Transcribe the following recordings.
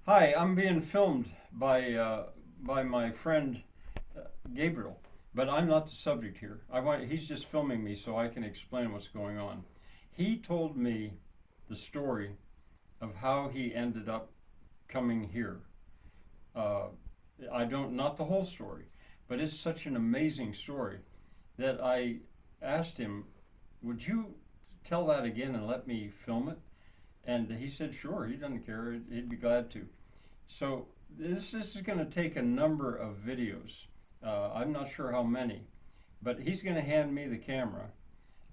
Hi, I'm being filmed by my friend Gabriel, but I'm not the subject here. He's just filming me so I can explain what's going on. He told me the story of how he ended up coming here. Uh, I don't, not the whole story, but it's such an amazing story that I asked him, "Would you tell that again and let me film it?" And he said, "Sure, he doesn't care. He'd be glad to." So this is going to take a number of videos. I'm not sure how many, but he's going to hand me the camera,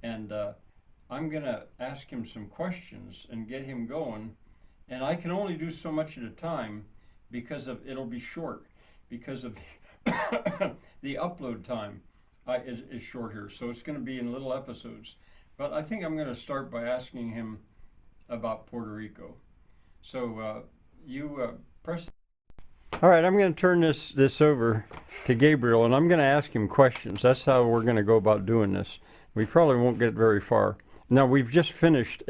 and I'm going to ask him some questions and get him going. And I can only do so much at a time because of it'll be short because of the upload time is short here. So it's going to be in little episodes. But I think I'm going to start by asking him about Puerto Rico. So press. All right, I'm going to turn this over to Gabriel, and I'm going to ask him questions. That's how we're going to go about doing this. We probably won't get very far. Now, we've just finished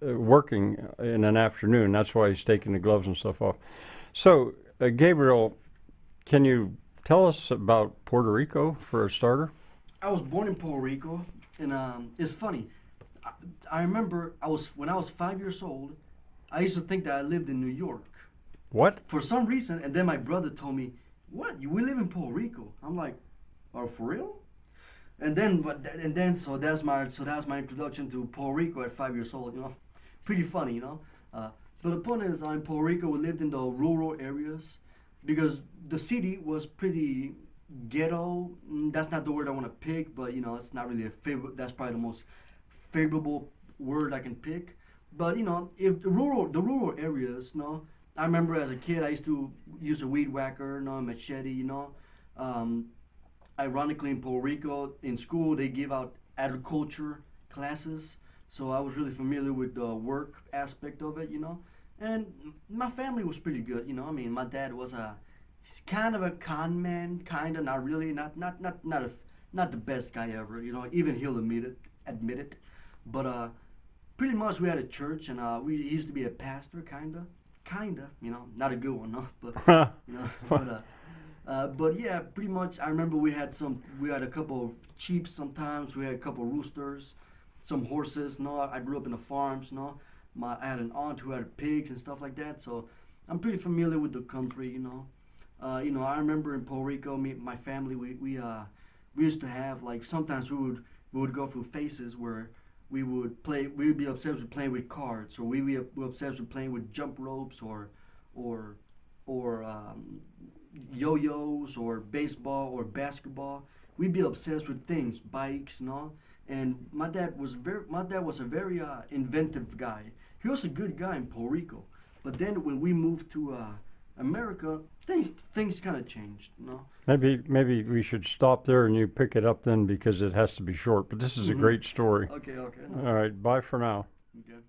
working in an afternoon. That's why he's taking the gloves and stuff off. So, Gabriel, can you tell us about Puerto Rico for a starter? I was born in Puerto Rico, and it's funny. I remember when I was 5 years old, I used to think that I lived in New York. What? For some reason, and then my brother told me, "What? We live in Puerto Rico?" I'm like, "Oh, for real?" So that's my introduction to Puerto Rico at 5 years old. Pretty funny. But the point is, in Puerto Rico, we lived in the rural areas because the city was pretty ghetto. That's not the word I want to pick, but it's not really a favorite. That's probably the most favorable word I can pick. But if the rural areas, I remember as a kid I used to use a weed whacker, a machete. Ironically, in Puerto Rico, in school they give out agriculture classes, so I was really familiar with the work aspect of it. And my family was pretty good. I mean, my dad was he's kind of a con man, kind of, not really, not the best guy ever. Even he'll admit it. But pretty much we had a church, and he used to be a pastor, kinda, not a good one, no, but but yeah, pretty much. I remember we had a couple of sheep. Sometimes we had a couple of roosters, some horses. No, I grew up in the farms. No, I had an aunt who had pigs and stuff like that. So I'm pretty familiar with the country. I remember in Puerto Rico, my family, we used to have, like, sometimes we would go through phases where we would be obsessed with playing with cards, or we'd be obsessed with playing with jump ropes, or yo-yos, or baseball, or basketball. We'd be obsessed with things, bikes, And my dad was a very inventive guy. He was a good guy in Puerto Rico, but then when we moved to America, things kind of changed, Maybe we should stop there and you pick it up then because it has to be short. But this is a great story. Okay. All right, bye for now. Okay.